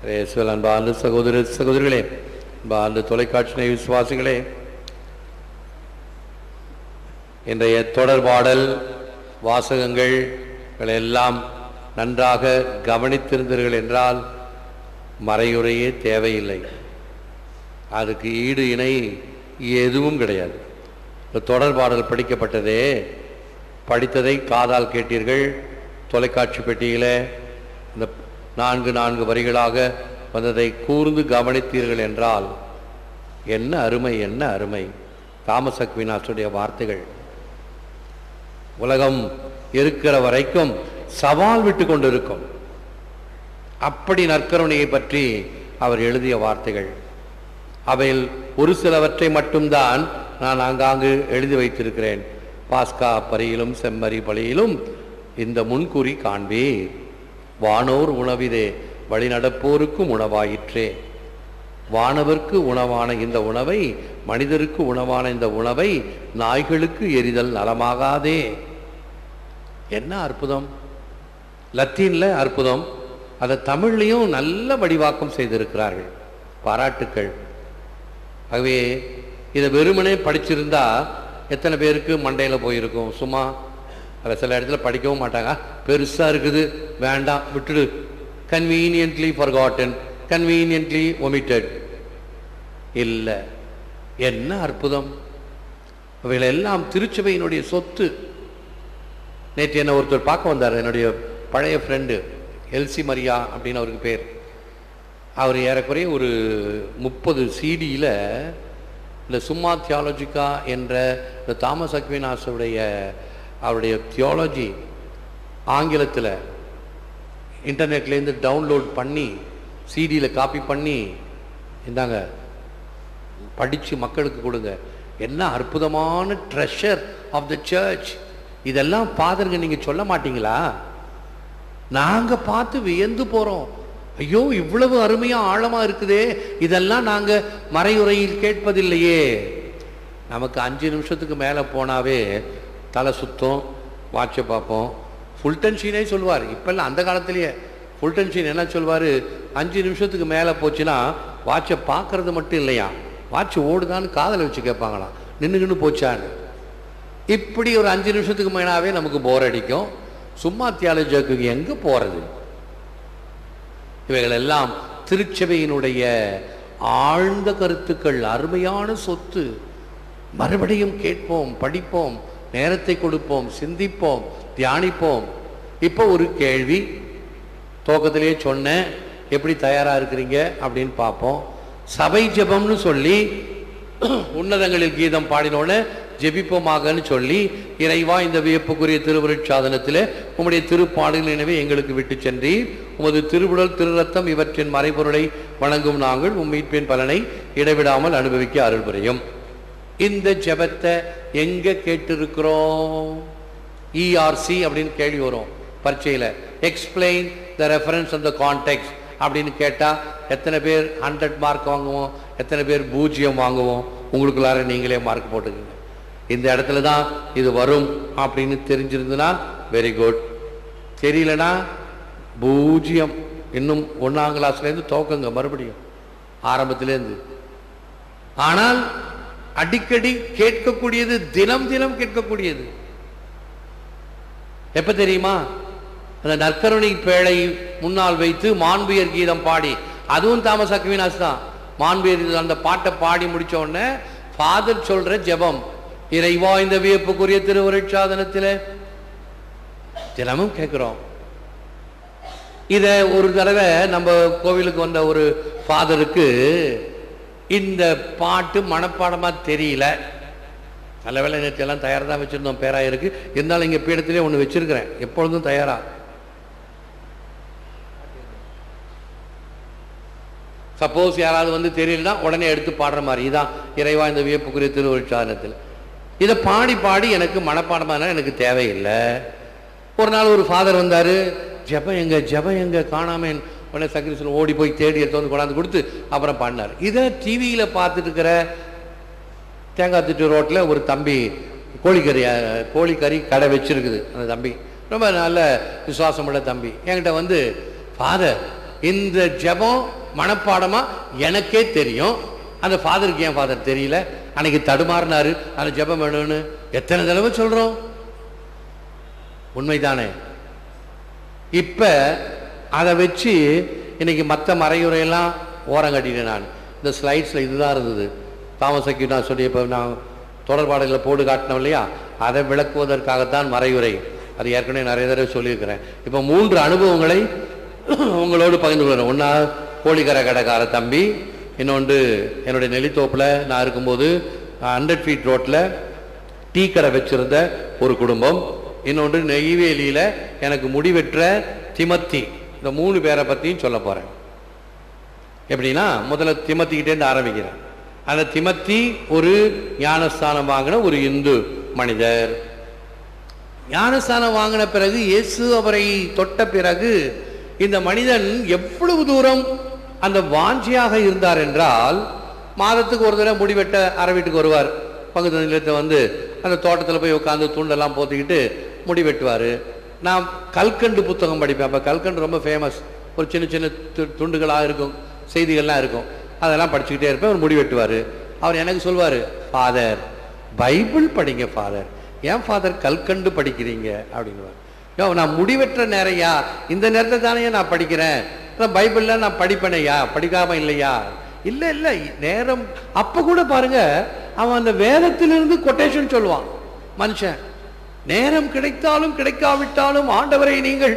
அன்பார்ந்த சகோதர சகோதரிகளே, அன்பார்ந்த தொலைக்காட்சி விசுவாசிகளே, இன்றைய தொடர்பாடல் வாசகங்கள் எல்லாம் நன்றாக கவனித்திருந்தீர்கள் என்றால் மறையுறையே தேவையில்லை. அதுக்கு ஈடு இணை எதுவும் கிடையாது. தொடர்பாடல் படிக்கப்பட்டதே, படித்ததை காதால் கேட்டீர்கள். தொலைக்காட்சி பெட்டியில் இந்த 4 வரிகளாக வந்ததை கூர்ந்து கவனித்தீர்கள் என்றால் என்ன அருமை, என்ன அருமை! தாமஸ் அக்வினாஸுடைய வார்த்தைகள் உலகம் இருக்கிற வரைக்கும் சவால் விட்டு கொண்டிருக்கும். அப்படி நற்கருணையை பற்றி அவர் எழுதிய வார்த்தைகள். அவையில் ஒரு சிலவற்றை மட்டும்தான் நான் ஆங்காங்கு எழுதி வைத்திருக்கிறேன். பாஸ்கா பரியிலும் செம்மறி பலியிலும் இந்த முன்கூறி காண்பீர். வானோர் உணவிதே வழிநடப்போருக்கும் உணவாயிற்றே. வானவர்க்கு உணவான இந்த உணவை, மனிதருக்கு உணவான இந்த உணவை நாய்களுக்கு எரிதல் நலமாகாதே. என்ன அற்புதம்! லத்தீன்ல அற்புதம், அதை தமிழ்லையும் நல்ல வடிவாக்கம் செய்திருக்கிறார்கள். பாராட்டுக்கள். ஆகவே இதை வெறுமனே படிச்சிருந்தா எத்தனை பேருக்கு மண்டையில் போயிருக்கும்? சும்மா அதை சில இடத்துல படிக்கவும் மாட்டாங்க. பெருசாக இருக்குது, வேண்டாம், விட்டுடு. Conveniently forgotten, conveniently omitted. இல்லை, என்ன அற்புதம்! அவைகள் எல்லாம் திருச்சபையினுடைய சொத்து. நேற்று என்ன ஒருத்தர் பார்க்க வந்தார், என்னுடைய பழைய ஃப்ரெண்டு எல்சி மரியா அப்படின்னு அவருக்கு பேர். அவர் ஏறக்குறைய ஒரு 30 CDயில் இந்த சும்மா தியாலஜிக்கா என்ற இந்த தாமஸ் அக்வினாஸுடைய அவருடைய தியாலஜி ஆங்கிலத்தில் இன்டர்நெட்லேருந்து டவுன்லோட் பண்ணி சிடியில் காப்பி பண்ணி இந்தாங்க படித்து மக்களுக்கு கொடுங்க. என்ன அற்புதமான ட்ரெஷர் ஆஃப் த சர்ச்! இதெல்லாம் ஃபாதருங்க நீங்கள் சொல்ல மாட்டீங்களா? நாங்கள் பார்த்து வியந்து போகிறோம். ஐயோ, இவ்வளவு அருமையாக ஆழமாக இருக்குதே, இதெல்லாம் நாங்கள் மறையுறையில் கேட்பதில்லையே. நமக்கு 5 நிமிஷத்துக்கு மேலே போனாவே தலை சுத்தம், வாட்சை பார்ப்போம். ஃபுல்டன் ஷீனே சொல்லுவார். இப்போல்லாம் அந்த காலத்திலேயே ஃபுல்டன் ஷீன் என்ன சொல்வார், 5 நிமிஷத்துக்கு மேலே போச்சுன்னா வாட்சை பார்க்கறது மட்டும் இல்லையா, வாட்ச் ஓடுதான்னு காதில் வச்சு கேட்பாங்களாம், நின்றுக்கின்னு போச்சான்னு. இப்படி ஒரு 5 நிமிஷத்துக்கு மேலாவே நமக்கு போர் அடிக்கும். சும்மா தியாலஜிக்கு எங்கே போகிறது? இவைகள் எல்லாம் திருச்சபையினுடைய ஆழ்ந்த கருத்துக்கள், அருமையான சொத்து. மறுபடியும் கேட்போம், படிப்போம், நேரத்தை கொடுப்போம், சிந்திப்போம், தியானிப்போம். இப்போ ஒரு கேள்வி துவக்கத்திலேயே சொன்னேன், எப்படி தயாராக இருக்கிறீங்க அப்படின்னு பார்ப்போம். சபை ஜெபம்னு சொல்லி உன்னதங்களில் கீதம் பாடினோன்னு ஜெபிப்போமாகன்னு சொல்லி, இறைவா இந்த வியப்புக்குரிய திருவருட்சாதனத்தில் உம்முடைய திருப்பாடல் நினைவை எங்களுக்கு விட்டு சென்றீர். உமது திருவுடல் திருரத்தம் இவற்றின் மறைபொருளை வணங்கும் நாங்கள் மீட்பின் பலனை இடைவிடாமல் அனுபவிக்க அருள் புரியும். இந்த ஜெபத்தை எங்க கேட்டிருக்கிறோம்? ERC அப்படின்னு கேள்வி வரும் பரீட்சையில். Explain the reference and the context அப்படின்னு கேட்டால் எத்தனை பேர் 100 மார்க் வாங்குவோம், எத்தனை பேர் 0 வாங்குவோம்? உங்களுக்குள்ளார நீங்களே மார்க் போட்டுக்கோங்க. இந்த இடத்துல தான் இது வரும் அப்படின்னு தெரிஞ்சிருந்துன்னா வெரி குட். தெரியலனா 0. இன்னும் 1ஆம் கிளாஸ்லேருந்து துவக்குங்க, மறுபடியும் ஆரம்பத்திலேருந்து. ஆனால் அடிக்கடி கேட்கக்கூடியது, தினம் தினம் கேட்கக்கூடியது எப்ப தெரியுமா? அந்த நற்கருணை பேழை முன்னால் வைத்து மாண்புயர் கீதம் பாடி, அதுவும் தாமஸ் அக்வினாஸ் தான். மாண்புயர் அந்த பாட்டை பாடி முடிச்ச உடனே ஃபாதர் சொல்ற ஜெபம், இறைவா இந்த வியப்புக்குரிய திருவருட்சாதனத்தில் தினமும் கேட்கிறோம். இத ஒரு தடவை நம்ம கோவிலுக்கு வந்த ஒரு ஃபாதருக்கு இந்த பாட்டு மனப்பாடமா தெரியல. நல்ல வேலை நேற்று எல்லாம் தயாராக தான் வச்சிருந்தோம் பேராயிருக்கு. இருந்தாலும் இங்கே பீடத்திலே ஒன்று வச்சிருக்கிறேன், எப்பொழுதும் தயாரா. சப்போஸ் யாராவது வந்து தெரியலன்னா உடனே எடுத்து பாடுற மாதிரி. இதான் இறைவா இந்த வியப்புக்குரிய திருவருட்சாதனத்தில். இதை பாடி பாடி எனக்கு மனப்பாடமாக எனக்கு தேவையில்லை. ஒரு நாள் ஒரு ஃபாதர் வந்தார், ஜெபம் எங்க காணாமேன். உடனே சக்ரிஸ்டன் ஓடி போய் தேடி எடுத்து வந்து கொண்டாந்து கொடுத்து அப்புறம் பாடினார். இதை டிவியில் பார்த்துட்டு இருக்கிற தேங்காய்த்திட்டு ரோட்டில் ஒரு தம்பி கோழிக்கறி கடை வச்சிருக்குது. அந்த தம்பி ரொம்ப நல்ல விசுவாசமுள்ள தம்பி. என்கிட்ட வந்து, ஃபாதர் இந்த ஜெபம் மனப்பாடமா எனக்கே தெரியும். அந்த ஃபாதருக்கு ஏன் ஃபாதர் தெரியல? அன்னைக்கு தடுமாறினாரு, அந்த ஜெபம் வேணும்னு எத்தனை தடவை சொல்றோம்? உண்மைதானே? இப்ப அதை வச்சு இன்னைக்கு மற்ற மறையுறையெல்லாம் ஓரம் கட்டிட்டேன். நான் இந்த ஸ்லைட்ஸில் இதுதான் இருந்தது. தாமஸ் அக்யூனா நான் சொல்லி இப்போ நான் தொடர்பாடுகளில் போடு காட்டினோம் இல்லையா, அதை விளக்குவதற்காகத்தான் மறையுரை. அது ஏற்கனவே நிறைய தடவை சொல்லியிருக்கிறேன். இப்போ 3 அனுபவங்களை உங்களோடு பகிர்ந்து கொள்கிறேன். ஒன்றா கோழிக்கரை கடைக்கார தம்பி, இன்னொன்று என்னுடைய நெல்லித்தோப்பில் நான் இருக்கும்போது 100 ஃபீட் ரோட்டில் டீ கடை வச்சிருந்த ஒரு குடும்பம், இன்னொன்று நெய்வேலியில் எனக்கு முடிவெற்ற திமத்தி. இந்த 3 பேரை பற்றியும் சொல்ல போகிறேன். எப்படின்னா, முதல்ல திமத்திக்கிட்டேருந்து ஆரம்பிக்கிறேன். அந்த திமத்தி ஒரு ஞானஸ்தானம் வாங்கின ஒரு இந்து மனிதர். ஞானஸ்தானம் வாங்கின பிறகு, இயேசு அவரை தொட்ட பிறகு, இந்த மனிதன் எவ்வளவு தூரம் அந்த வாஞ்சியாக இருந்தார் என்றால், மாதத்துக்கு ஒரு தடவை முடிவெட்ட அரை வீட்டுக்கு வருவார். பக்கத்து நிலத்தை வந்து அந்த தோட்டத்தில் போய் உட்காந்து துண்டெல்லாம் போத்திக்கிட்டு முடி வெட்டுவார். நான் கல்கண்டு புத்தகம் படிப்பேன். அப்போ கல்கண்டு ரொம்ப ஃபேமஸ். ஒரு சின்ன சின்ன துண்டுகளாக இருக்கும், செய்திகள்லாம் இருக்கும். அதெல்லாம் படிச்சுக்கிட்டே இருப்பேன். அவர் முடி வெட்டுவார். அவர் எனக்கு சொல்வார், ஃபாதர் பைபிள் படிங்க ஃபாதர். ஏன் ஃபாதர் கல்கண்டு படிக்கிறீங்க அப்படின்வார். யோ, நான் முடிவெற்ற நேரையா, இந்த நேரத்தை தானே நான் படிக்கிறேன், பைபிள்ல நான் படிப்பேனையா, படிக்காம இல்லையா? இல்லை இல்லை, நேரம். அப்போ கூட பாருங்க, அவன் அந்த வேதத்திலிருந்து கொட்டேஷன் சொல்லுவான். மனுஷன் நேரம் கிடைத்தாலும் கிடைக்காவிட்டாலும் ஆண்டவரை நீங்கள்,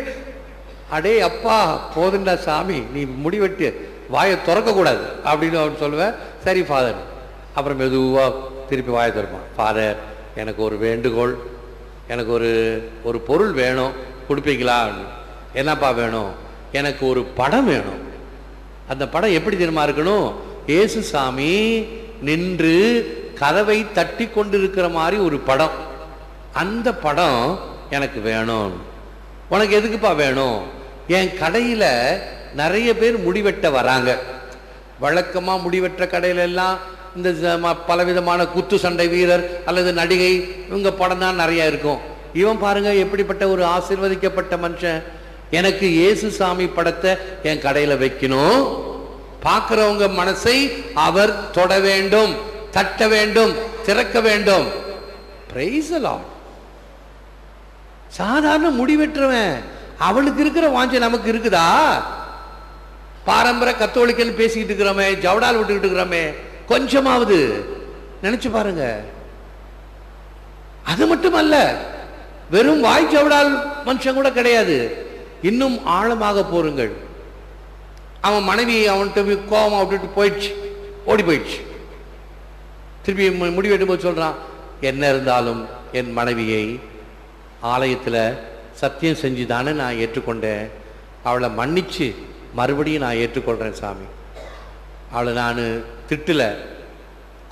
அடே அப்பா போதுண்டா சாமி, நீ முடிவெட்டு வாயை திறக்கக்கூடாது அப்படின்னு அவன் சொல்லுவேன். சரி ஃபாதர். அப்புறம் மெதுவாக திருப்பி வாயை திறப்பான். ஃபாதர், எனக்கு ஒரு வேண்டுகோள், எனக்கு ஒரு பொருள் வேணும், கொடுப்பீங்களா? என்னப்பா வேணும்? எனக்கு ஒரு படம் வேணும். அந்த படம் எப்படி தெரியுமா இருக்கணும்? இயேசு சாமி நின்று கதவை தட்டி கொண்டிருக்கிற மாதிரி ஒரு படம். அந்த படம் எனக்கு வேணும். உனக்கு எதுக்குப்பா வேணும்? என் கடையில் நிறைய பேர் முடிவெட்ட வராங்க. வழக்கமாக முடிவெற்ற கடையில எல்லாம் இந்த பலவிதமான குத்து சண்டை வீரர் அல்லது நடிகை, இவங்க படம் தான் நிறைய இருக்கும். இவன் பாருங்க எப்படிப்பட்ட ஒரு ஆசீர்வதிக்கப்பட்ட மனுஷன். எனக்கு இயேசு சாமி படத்தை என் கடையில் வைக்கணும், பார்க்கிறவங்க மனசை அவர் தொட வேண்டும், தட்ட வேண்டும், திறக்க வேண்டும். Praise the Lord. சாதாரண முடிவெற்றவன், அவனுக்கு இருக்கிற வாஞ்சை நமக்கு இருக்குதா? பாரம்பரிய கத்தோலிக்கன்னு பேசிக்கிட்டு இருக்கிறோமே, ஜவடால் விட்டுக்கிட்டு இருக்கிறோமே, கொஞ்சமாவது நினைச்சு பாருங்க. அது மட்டுமல்ல, வெறும் வாய் ஜவடால் மனுஷன் கூட கிடையாது. இன்னும் ஆழமாக போருங்கள். அவன் மனைவி அவன்கிட்ட கோபம் விட்டுட்டு போயிடுச்சு, ஓடி போயிடுச்சு. திருப்பி முடிவெட்டும் போது சொல்றான், என்ன இருந்தாலும் என் மனைவியை ஆலயத்தில் சத்தியம் செஞ்சு தானே நான் ஏற்றுக்கொண்டேன், அவளை மன்னிச்சு மறுபடியும் நான் ஏற்றுக்கொள்கிறேன் சாமி. அவளை நான் திட்டல,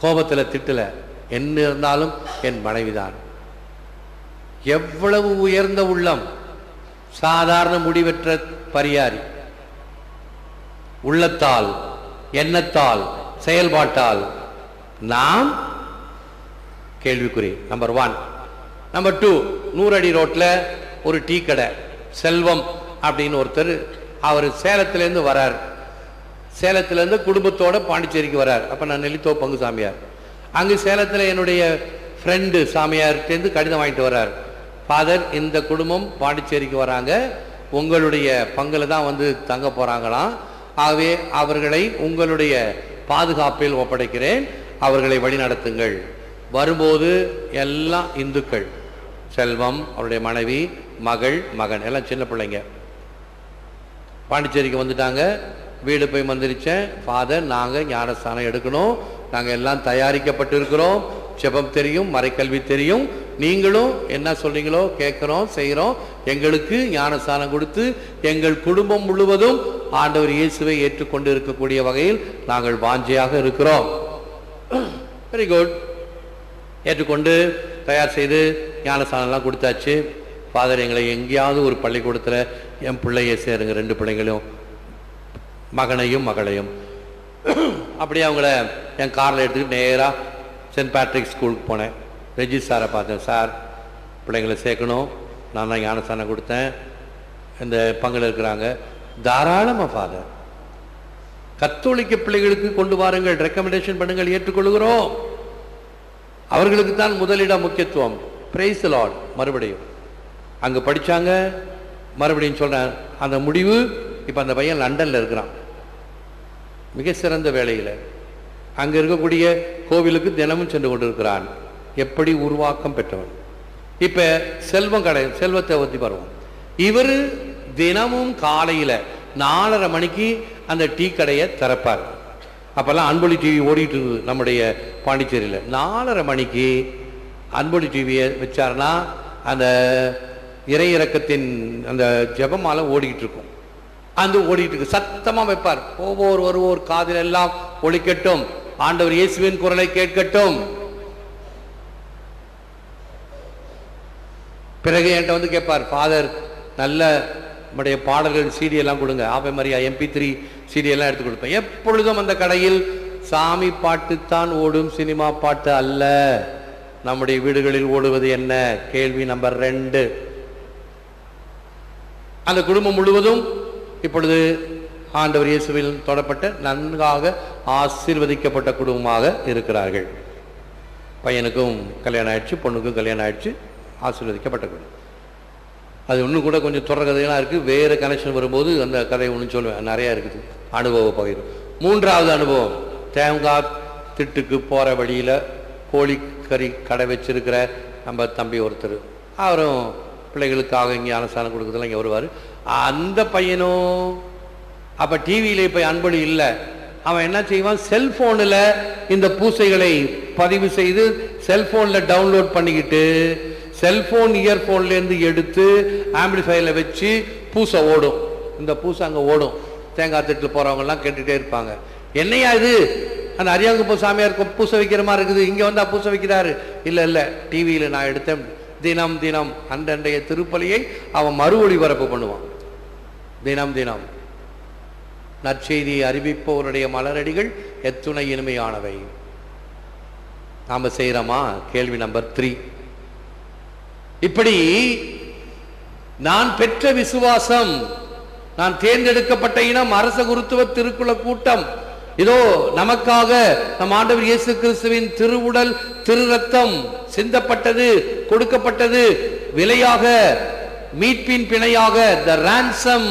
கோபத்தில் திட்டல, என்ன இருந்தாலும் என் மனைவிதான். எவ்வளவு உயர்ந்த உள்ளம்! சாதாரண முடிவெற்ற பரியாரி. உள்ளத்தால், எண்ணத்தால், செயல்பாட்டால் நாம் கேள்விக்குறி. நம்பர் 1. நம்பர் 2, 100 அடி ரோட்டில் ஒரு டீ கடை. செல்வம் அப்படின்னு ஒருத்தர், அவர் சேலத்திலேருந்து வரார். சேலத்திலேருந்து குடும்பத்தோட பாண்டிச்சேரிக்கு வரார். அப்போ நான் நெல்லித்தோ பங்கு சாமியார். அங்கு சேலத்தில் என்னுடைய ஃப்ரெண்டு சாமியார்கிட்டேருந்து கடிதம் வாங்கிட்டு வர்றார். ஃபாதர், இந்த குடும்பம் பாண்டிச்சேரிக்கு வராங்க, உங்களுடைய பங்கில் தான் வந்து தங்க போகிறாங்களாம். ஆகவே அவர்களை உங்களுடைய பாதுகாப்பில் ஒப்படைக்கிறேன், அவர்களை வழி நடத்துங்கள். வரும்போது எல்லாம் இந்துக்கள். செல்வம், அவருடைய மனைவி, மகள், மகன், எல்லாம் சின்ன பிள்ளைங்க. பாண்டிச்சேரிக்கு வந்துட்டாங்க. வீடு போய் மந்திரிச்சேன், ஃபாதர் நாங்கள் ஞானஸ்தானம் எடுக்கணும், நாங்கள் எல்லாம் தயாரிக்கப்பட்டு இருக்கிறோம், ஜெபம் தெரியும், மறைக்கல்வி தெரியும், நீங்களும் என்ன சொல்றீங்களோ கேட்குறோம், செய்கிறோம். எங்களுக்கு ஞானஸ்தானம் கொடுத்து எங்கள் குடும்பம் முழுவதும் ஆண்டவர் இயேசுவை ஏற்றுக்கொண்டு இருக்கக்கூடிய வகையில் நாங்கள் வாஞ்சையாக இருக்கிறோம். Very good. ஏற்றுக்கொண்டு தயார் செய்து ஞானஸ்தானம்லாம் கொடுத்தாச்சு. ஃபாதர், எங்களை எங்கேயாவது ஒரு பள்ளிக்கூடத்தில் என் பிள்ளையை சேருங்க, 2 பிள்ளைங்களையும், மகனையும் மகளையும். அப்படியே அவங்கள என் காரில் எடுத்துக்கிட்டு நேராக சென்ட் பேட்ரிக் ஸ்கூலுக்கு போனேன். ரெஜிஸ் சாரை பார்த்தேன். சார், பிள்ளைங்களை சேர்க்கணும், நான் தான் ஞானஸ்தானம் கொடுத்தேன், இந்த பங்கில் இருக்கிறாங்க, தாராளமா ஃபாதர். கத்தோலிக்க பிள்ளைகளுக்கு கொண்டு வாருங்கள், ரெக்கமெண்டேஷன் பண்ணுங்கள், ஏற்றுக்கொள்கிறோம். அவர்களுக்கு தான் முதலிடம் முக்கியத்துவம். Praise the Lord. மறுபடியும் அங்க படிச்சாங்க, மறுபடியும் சொல்றேன் அந்த முடிவு. இப்ப அந்த பையன் லண்டன்ல இருக்கிறான், மிக சிறந்த வேலையில. அங்க இருக்கக்கூடிய கோவிலுக்கு தினமும் சென்று கொண்டிருக்கிறான். எப்படி உருவாக்கம் பெற்றவன். இப்ப செல்வம் கடை, செல்வத்தை பத்தி பருவம். இவர் தினமும் காலையில 4:30 மணிக்கு அந்த டீ கடையை திறப்பார். அப்பெல்லாம் அன்பொலி டிவி ஓடிட்டு இருக்குது நம்முடைய பாண்டிச்சேரியில். 4:30 மணிக்கு அன்பொலி டிவியை வச்சாருன்னா அந்த இறை இறக்கத்தின் அந்த ஜெபமாலை ஓடிக்கிட்டு இருக்கும். அந்த ஓடிட்டு இருக்கு, சத்தமா வைப்பார். ஒவ்வொரு காதில் எல்லாம் ஒலிக்கட்டும், ஆண்டவர் இயேசுவின் குரலை கேட்கட்டும். பிறகு என்கிட்ட வந்து கேட்பார், ஃபாதர் நல்ல நம்முடைய பாடல்கள் சிடி எல்லாம் கொடுங்க, ஆவே மரியா MP3 சிடி எல்லாம் எடுத்து கொடுப்பேன். எப்பொழுதும் அந்த கடையில் சாமி பாட்டு தான் ஓடும், சினிமா பாட்டு அல்ல. நம்முடைய வீடுகளில் ஓடுவது என்ன? கேள்வி நம்பர் 2. அந்த குடும்பம் முழுவதும் இப்பொழுது ஆண்டவர் இயேசுவில் தொடப்பட்ட நன்றாக ஆசீர்வதிக்கப்பட்ட குடும்பமாக இருக்கிறார்கள். பையனுக்கும் கல்யாணம் ஆயிடுச்சு, பொண்ணுக்கும் கல்யாணம் ஆயிடுச்சு, ஆசீர்வதிக்கப்பட்ட குடும்பம். அது இன்னும் கூட கொஞ்சம் தொடர் கதையெல்லாம் இருக்குது. வேறு கனெக்ஷன் வரும்போது அந்த கதை ஒன்று சொல்லுவேன், நிறையா இருக்குது. அனுபவ பகிரும். 3வது அனுபவம், தேங்காய் திட்டுக்கு போகிற வழியில் கோழிக்கறி கடை வச்சிருக்கிற நம்ம தம்பி ஒருத்தர், அவரும் பிள்ளைகளுக்காக இங்கே அனுசாரம் கொடுக்குறதுலாம் இங்கே வருவார். அந்த பையனும் அப்போ டிவியில் இப்போ அன்பொலி இல்லை, அவன் என்ன செய்வான், செல்ஃபோனில் இந்த பூசைகளை பதிவு செய்து செல்ஃபோனில் டவுன்லோட் பண்ணிக்கிட்டு செல்ஃபோன் இயர்ஃபோன்லேருந்து எடுத்து ஆம்பிளிஃபையரில் வச்சு பூசை ஓடும். இந்த பூசை அங்கே ஓடும். தேங்காய் திட்டில் போகிறவங்கெல்லாம் கேட்டுகிட்டே இருப்பாங்க, என்னையா இது, அந்த அரியாங்குப்பம் சாமியார் பூசை வைக்கிற மாதிரி இருக்குது, இங்கே வந்து பூசை வைக்கிறாரு. இல்லை டிவியில் நான் எடுத்தேன். தினம் தினம் அன்றைய திருப்பலியை அவன் மறு ஒளிபரப்பு பண்ணுவான். தினம் நற்செய்தியை அறிவிப்பவருடைய மலரடிகள் எத்துணை இனிமையானவை. நாம செய்யறோமா? கேள்வி நம்பர் 3. இப்படி நான் பெற்ற விசுவாசம், நான் தேர்ந்தெடுக்கப்பட்ட இனம், அரச குருத்துவ திருக்குல கூட்டம், இதோ நமக்காக நம் ஆண்டவர் இயேசு கிறிஸ்துவின் திருவுடல் திரு ரத்தம் சிந்தப்பட்டது, கொடுக்கப்பட்டது, விலையாக, மீட்பின் பிணையாக, the ransom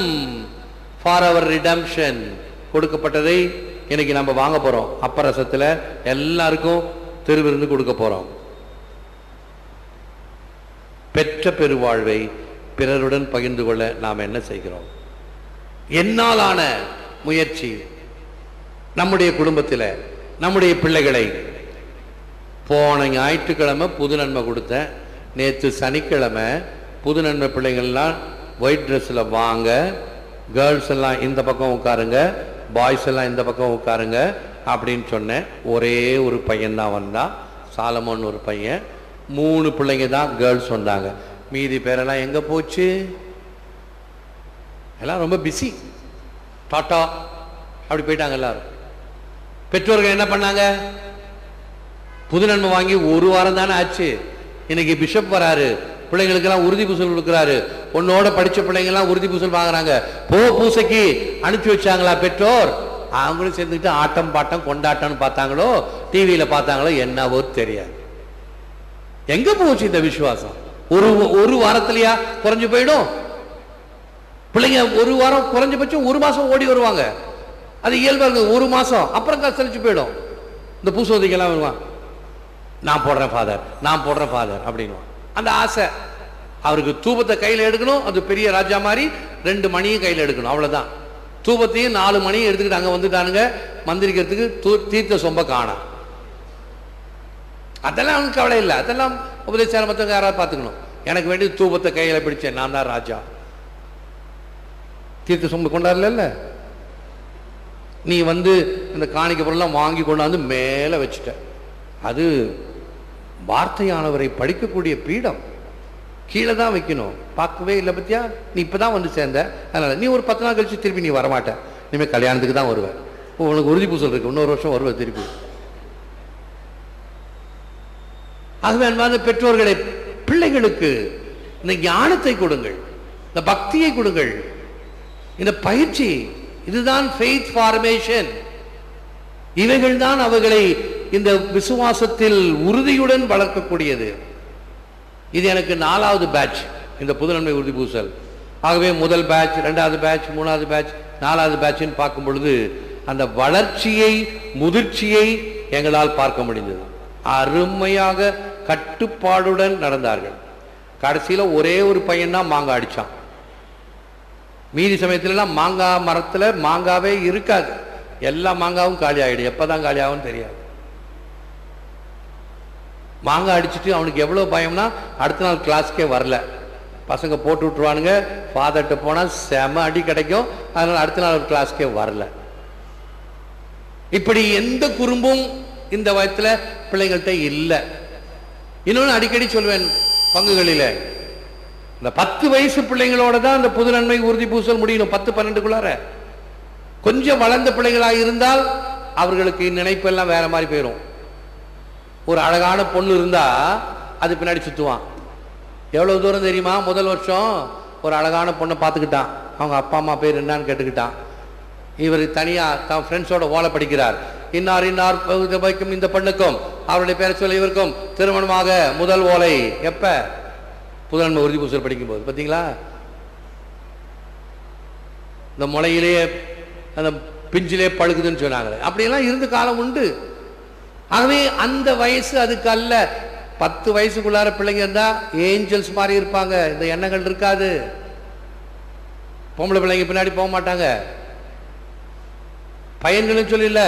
for our redemption கொடுக்கப்பட்டதை இன்னைக்கு நம்ம வாங்க போறோம். அப்பரசத்துல எல்லாருக்கும் திருவிருந்து கொடுக்க போறோம். பெற்ற பெருவாழ்வை பிறருடன் பகிர்ந்து கொள்ள நாம் என்ன செய்கிறோம்? என்னாலான முயற்சி நம்முடைய குடும்பத்தில் நம்முடைய பிள்ளைகளை, போன ஞாயிற்றுக்கிழமை புது நன்மை கொடுத்தேன், நேற்று சனிக்கிழமை புது நன்மை பிள்ளைகள்லாம் ஒயிட் ட்ரெஸ்ஸில் வாங்க, கேர்ள்ஸ் எல்லாம் இந்த பக்கம் உட்காருங்க, பாய்ஸ் எல்லாம் இந்த பக்கம் உட்காருங்க அப்படின்னு சொன்னேன். ஒரே ஒரு பையன் தான் வந்தான், சாலமோன் ஒரு பையன். 3 பிள்ளைங்க தான் கேர்ள்ஸ் வந்தாங்க. மீதி பேரெல்லாம் எங்கே போச்சு? எல்லாம் ரொம்ப பிஸி, டாட்டா அப்படி போயிட்டாங்க எல்லாரும். பெற்றோர்கள் என்ன பண்ணாங்க? புது நன்மை வாங்கி 1 வாரம் தானே ஆச்சு. இன்னைக்கு பிஷப் வராரு, பிள்ளைங்களுக்கெல்லாம் உறுதி பூசல் கொடுக்குறாரு. உன்னோட படித்த பிள்ளைங்கெல்லாம் உறுதி பூசல் வாங்குறாங்க. பூசைக்கு அனுப்பி வச்சாங்களா பெற்றோர்? அவங்களும் சேர்ந்துக்கிட்டு ஆட்டம் பாட்டம் கொண்டாட்டம்னு பார்த்தாங்களோ, டிவியில் பார்த்தாங்களோ, என்னவோ தெரியாது. எங்க போச்சு இந்த விசுவாசம்? ஒரு வாரத்திலயா குறைஞ்சு போயிடும்? பிள்ளைங்க 1 வாரம் குறைஞ்சபட்சம் 1 மாசம் ஓடி வருவாங்க. அது இயல்பா இருக்கு. 1 மாசம் அப்புறம் கசலிச்சு போயிடும். இந்த பூசோதிக்கெல்லாம் வருவான், நான் போடுறேன் ஃபாதர், நான் போடுறேன் ஃபாதர் அப்படின்வான். அந்த ஆசை அவருக்கு. தூபத்தை கையில் எடுக்கணும், அது பெரிய ராஜா மாதிரி 2 மணியும் கையில் எடுக்கணும், அவ்வளவுதான். தூபத்தையும் 4 மணியும் எடுத்துக்கிட்டு அங்க வந்துட்டானுங்க மந்திரிக்கிறதுக்கு. தீர்த்த சொம்ப காணா. அதெல்லாம் அவனுக்கு கவலை இல்லை. அதெல்லாம் உபதேசம் மற்றவங்க யாராவது பார்த்துக்கணும். எனக்கு வேண்டிய தூபத்தை கையில பிடிச்சேன், நான் தான் ராஜா. தீர்த்த சொம்ப கொண்டாடல, நீ வந்து இந்த காணிக்க பொருள்லாம் வாங்கி கொண்டாந்து மேலே வச்சுட்ட. அது வார்த்தையானவரை படிக்கக்கூடிய பீடம், கீழே தான் வைக்கணும். பார்க்கவே இல்லை பத்தியா, நீ இப்பதான் வந்து சேர்ந்த, அதனால நீ ஒரு 10 நாள் கழிச்சு திருப்பி நீ வரமாட்ட, இனிமேல் கல்யாணத்துக்கு தான் வருவேன். உனக்கு உறுதி பூசல் இருக்கு, இன்னொரு வருஷம் வருவேன் திருப்பி. ஆகவே அன்பான பெற்றோர்களை, பிள்ளைகளுக்கு இந்த ஞானத்தை கொடுங்கள், இந்த பக்தியை கொடுங்கள். இந்த பயிற்சி, இதுதான் ஃபெய்த் ஃபார்மேஷன். இவைகள் தான் அவர்களை இந்த விசுவாசத்தில் உறுதியுடன் வளர்க்கக்கூடியது. இது எனக்கு 4வது பேட்ச் இந்த புது நன்மை உறுதி பூசல். ஆகவே முதல் பேட்ச், 2வது பேட்ச், 3வது பேட்ச், 4வது பேட்ச்னு பார்க்கும் பொழுது அந்த வளர்ச்சியை, முதிர்ச்சியை எங்களால் பார்க்க முடிந்தது. அருமையாக கட்டுப்பாடுடன் நடந்தார்கள். கடைசியில் ஒரே ஒரு பையன் தான் மாங்காய் அடித்தான். மீதி சமயத்துலலாம் மாங்காய் மரத்தில் மாங்காவே இருக்காது, எல்லா மாங்காவும் காலி ஆகிடும். எப்போ தான் காலி ஆகும்னு தெரியாது. மாங்காய் அடிச்சுட்டு அவனுக்கு எவ்வளோ பயம்னா அடுத்த நாள் கிளாஸ்க்கே வரல. பசங்க போட்டு விட்டுருவானுங்க, ஃபாதர்கிட்ட போனால் செம அடி கிடைக்கும், அதனால் அடுத்த நாள் கிளாஸ்க்கே வரல. இப்படி எந்த குறும்பும் இந்த வயத்தில் பிள்ளைங்கள்ட்ட இல்லை. இன்னொன்று அடிக்கடி சொல்வேன் பங்குகளில், இந்த 10 வயசு பிள்ளைங்களோட தான் இந்த புது நன்மை உறுதி பூசல் முடியணும். 10-12க்குள்ளார கொஞ்சம் வளர்ந்த பிள்ளைகளாக இருந்தால் அவர்களுக்கு நினைப்பெல்லாம் வேற மாதிரி போயிடும். ஒரு அழகான பொண்ணு இருந்தா அது பின்னாடி சுற்றுவான். எவ்வளவு தூரம் தெரியுமா? முதல் வருஷம் ஒரு அழகான பொண்ணை பார்த்துக்கிட்டான். அவங்க அப்பா அம்மா பேர் என்னன்னு கேட்டுக்கிட்டான். இவர் தனியா தான் ஃப்ரெண்ட்ஸோட ஓலை படிக்கிறார். இன்னார் இன்னார் வைக்கும் இந்த பெண்ணுக்கும் அவருடைய பேரை சொல்ல இவருக்கும் திருமணமாக முதல் ஓலை எப்ப? புதன்மை உறுதி பூசல் படிக்கும்போது. பார்த்தீங்களா, இந்த முளையிலேயே அந்த பிஞ்சிலே பழுகுதுன்னு சொன்னாங்க. அப்படியெல்லாம் இருந்த காலம் உண்டு. ஆகவே அந்த வயசு அதுக்கு அல்ல. 10 வயசுக்குள்ளார பிள்ளைங்க இருந்தா ஏஞ்சல்ஸ் மாதிரி இருப்பாங்க, இந்த எண்ணங்கள் இருக்காது. பொம்பளை பிள்ளைங்க பின்னாடி போக மாட்டாங்க. பையன்களும் சொல்லல,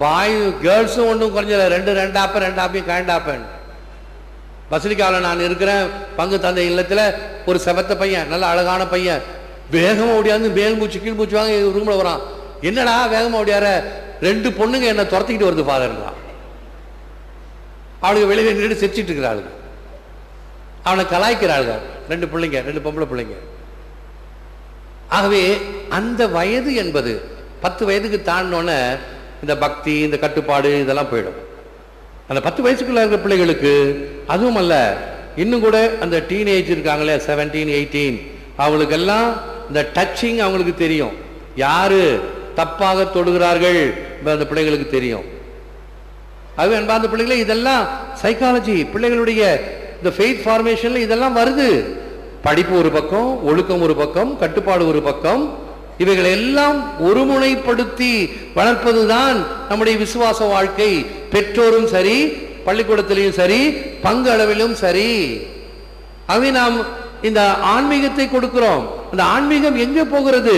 பாய் கேர்ள்ஸும் ஒன்றும் குறைஞ்சல. 2 ஆப்பையும் கழண்டாப்பேன். பசிலிக்காவில் நான் இருக்கிறேன் பங்கு தந்தை இல்லத்தில். ஒரு செவத்த பையன், நல்ல அழகான பையன், வேகமாக ஓடியாந்து மேல் மூச்சு கீழ் மூச்சு வாங்க ரூம்ல வரான். என்னடா வேகமாக ஓடியார? 2 பொண்ணுங்க என்னை துரத்திக்கிட்டு வருது ஃபாதர்னா. அவளுக்கு வெளியே நின்று சிரிச்சிட்டு இருக்கிறாளுங்க, அவனை கலாய்க்கிறாளுங்க. 2 பிள்ளைங்க, 2 பொம்பளை பிள்ளைங்க. ஆகவே அந்த வயது என்பது 10 வயதுக்கு தாண்டினோன்னு இந்த பக்தி, இந்த கட்டுப்பாடு இதெல்லாம் போயிடும். அந்த 10 வயசுக்குள்ள இருக்கிற பிள்ளைகளுக்கு அதுவும் அல்ல, இன்னும் கூட அந்த டீனேஜ் இருக்காங்களே 17, 18, அவங்களுக்கெல்லாம் இந்த டச்சிங் அவங்களுக்கு தெரியும். யாரு தப்பாக தொடுகிறார்கள் அந்த பிள்ளைகளுக்கு தெரியும். அது அன்பார்ந்த பிள்ளைகளே, இதெல்லாம் சைக்காலஜி. பிள்ளைகளுடைய இந்த ஃபெய்த் ஃபார்மேஷன்ல இதெல்லாம் வருது. படிப்பு ஒரு பக்கம், ஒழுக்கம் ஒரு பக்கம், கட்டுப்பாடு ஒரு பக்கம். இவைகளை எல்லாம் ஒருமுனைப்படுத்தி வளர்ப்பதுதான் நம்முடைய விசுவாச வாழ்க்கை. பெற்றோரும் சரி, பள்ளிக்கூடத்திலையும் சரி, பங்கு அளவிலும் சரி. ஆகவே நாம் இந்த ஆன்மீகத்தை கொடுக்கிறோம். அந்த ஆன்மீகம் எங்கே போகிறது?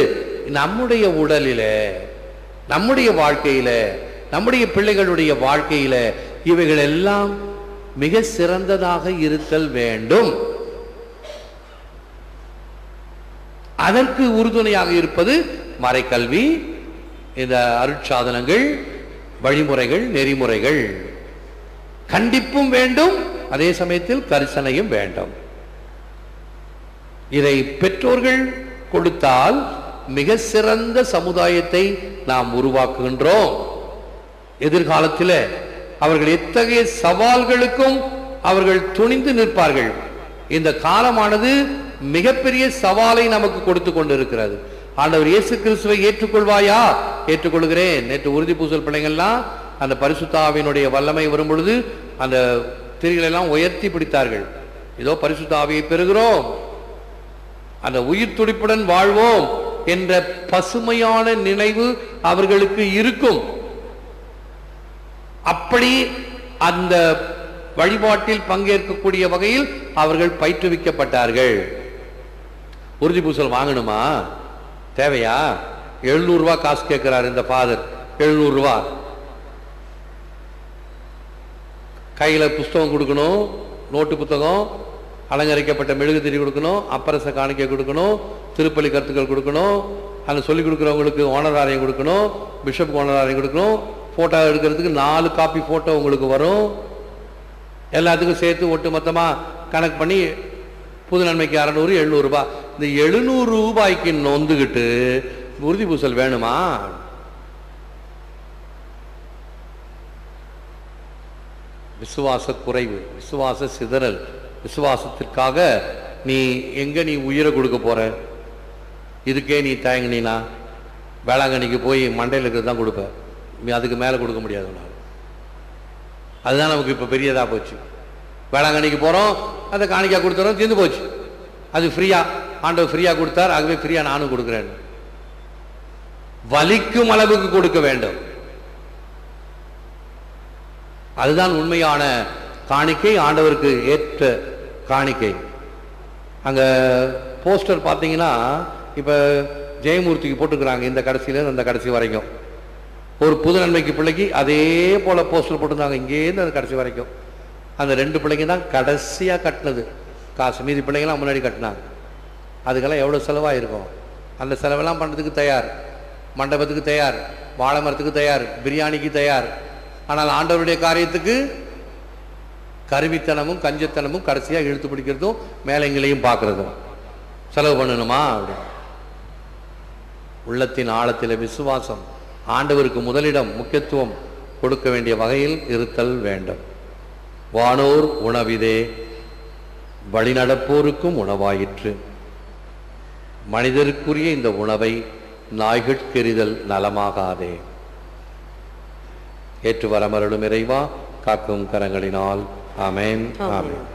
நம்முடைய உடலில, நம்முடைய வாழ்க்கையில, நம்முடைய பிள்ளைகளுடைய வாழ்க்கையில இவைகள் எல்லாம் மிக சிறந்ததாக இருத்தல் வேண்டும். அதற்கு உறுதுணையாக இருப்பது மறைக்கல்வி, இந்த அருட்சாதனங்கள், வழிமுறைகள், நெறிமுறைகள். கண்டிப்பும் வேண்டும், அதே சமயத்தில் கரிசனையும் வேண்டும். இதை பெற்றோர்கள் கொடுத்தால் மிக சிறந்த சமுதாயத்தை நாம் உருவாக்குகின்றோம். எதிர்காலத்தில் அவர்கள் எத்தகைய சவால்களுக்கும் அவர்கள் துணிந்து நிற்பார்கள். இந்த காலமானது மிகப்பெரிய சவாலை நமக்கு கொடுத்து கொண்டிருக்கிறது. ஆண்டவர் இயேசு கிறிஸ்துவை ஏற்றுக்கொள்வாயா? ஏற்றுக்கொள்கிறேன். நேற்று உறுதி பூசல் பிள்ளைங்கள்லாம் அந்த பரிசுத்த ஆவியினுடைய வல்லமை வரும் பொழுது அந்த திரிகளை எல்லாம் உயர்த்தி பிடித்தார்கள். இதோ பரிசுத்த ஆவியை பெறுகிறோம், அந்த உயிர் துடிப்புடன் வாழ்வோம் என்ற பசுமையான நினைவு அவர்களுக்கு இருக்கும். அப்படி அந்த வழிபாட்டில் பங்கேற்கக்கூடிய வகையில் அவர்கள் பயிற்றுவிக்கப்பட்டார்கள். உறுதி பூசல் வாங்கணுமா? தேவையா? 700 ரூபாய் காசு கேட்கிறார் இந்த ஃபாதர். 700 ரூபாய். கையில புஸ்தகம் கொடுக்கணும், நோட்டு புத்தகம், அலங்கரிக்கப்பட்ட மெழுகு திரி கொடுக்கணும், அப்பரச காணிக்கை கொடுக்கணும், திருப்பலி கருத்துக்கள் கொடுக்கணும், அந்த சொல்லிக் கொடுக்குறவங்களுக்கு ஓனராரியம் கொடுக்கணும், பிஷப் ஓனராரியம் கொடுக்கணும், போட்டோ எடுக்கிறதுக்கு 4 காப்பி போட்டோ உங்களுக்கு வரும். எல்லாத்துக்கும் சேர்த்து ஒட்டு மொத்தமா கணக்கு பண்ணி புது நன்மைக்கு 600, 700 ரூபாய். இந்த 700 ரூபாய்க்கு நொந்துகிட்டு உறுதி பூசல் வேணுமா? விசுவாச குறைவு, விசுவாச சிதறல், விசுவாசத்திற்காக நீ எங்க நீ உயிரை கொடுக்க போற? இதுக்கே நீ தயங்கினா வேளாங்கண்ணிக்கு போய் மண்டையில் இருக்கிறது தான் கொடுப்ப, அதுக்கு மேலே கொடுக்க முடியாது உன்னால். அதுதான் நமக்கு இப்போ பெரியதாக போச்சு. வேளாங்கண்ணிக்கு போகிறோம், அதை காணிக்கா கொடுத்துறோம், தீர்ந்து போச்சு. அது ஃப்ரீயா, ஆண்டவர் ஃப்ரீயாக கொடுத்தார், ஆகவே ஃப்ரீயாக நானும் கொடுக்குறேன். வலிக்கும் அளவுக்கு கொடுக்க வேண்டும். அதுதான் உண்மையான காணிக்கை, ஆண்டவருக்கு ஏற்ற காணிக்கை. அங்கே போஸ்டர் பார்த்தீங்கன்னா இப்போ ஜெயமூர்த்திக்கு போட்டுக்கிறாங்க, இந்த கடைசியிலேருந்து அந்த கடைசி வரைக்கும். ஒரு புது நன்மைக்கு பிள்ளைக்கு அதே போல் போஸ்டர் போட்டுருந்தாங்க, இங்கேருந்து அந்த கடைசி வரைக்கும். அந்த 2 பிள்ளைங்க தான் கடைசியாக கட்டினது காசு, மீதி பிள்ளைங்களாம் முன்னாடி கட்டினாங்க. அதுக்கெல்லாம் எவ்வளோ செலவாயிருக்கும். அந்த செலவெல்லாம் பண்ணுறதுக்கு தயார், மண்டபத்துக்கு தயார், வாழை மரத்துக்கு தயார், பிரியாணிக்கு தயார். ஆனால் ஆண்டவருடைய காரியத்துக்கு கருவித்தனமும் கஞ்சத்தனமும் கடைசியாக இழுத்து பிடிக்கிறதும் மேலைங்களையும் பார்க்குறதும் செலவு பண்ணணுமா? அப்படி உள்ளத்தின் ஆழத்தில் விசுவாசம், ஆண்டவருக்கு முதலிடம் முக்கியத்துவம் கொடுக்க வேண்டிய வகையில் இருத்தல் வேண்டும். வானோர் உணவிதே வழிநடப்போருக்கும் உணவாயிற்று. மனிதருக்குரிய இந்த உணவை நாய்கட்கெறிதல் நலமாகாதே. ஏற்று வரமருளும் இறைவா, காக்கும் கரங்களினால். ஆமென், ஆமென்.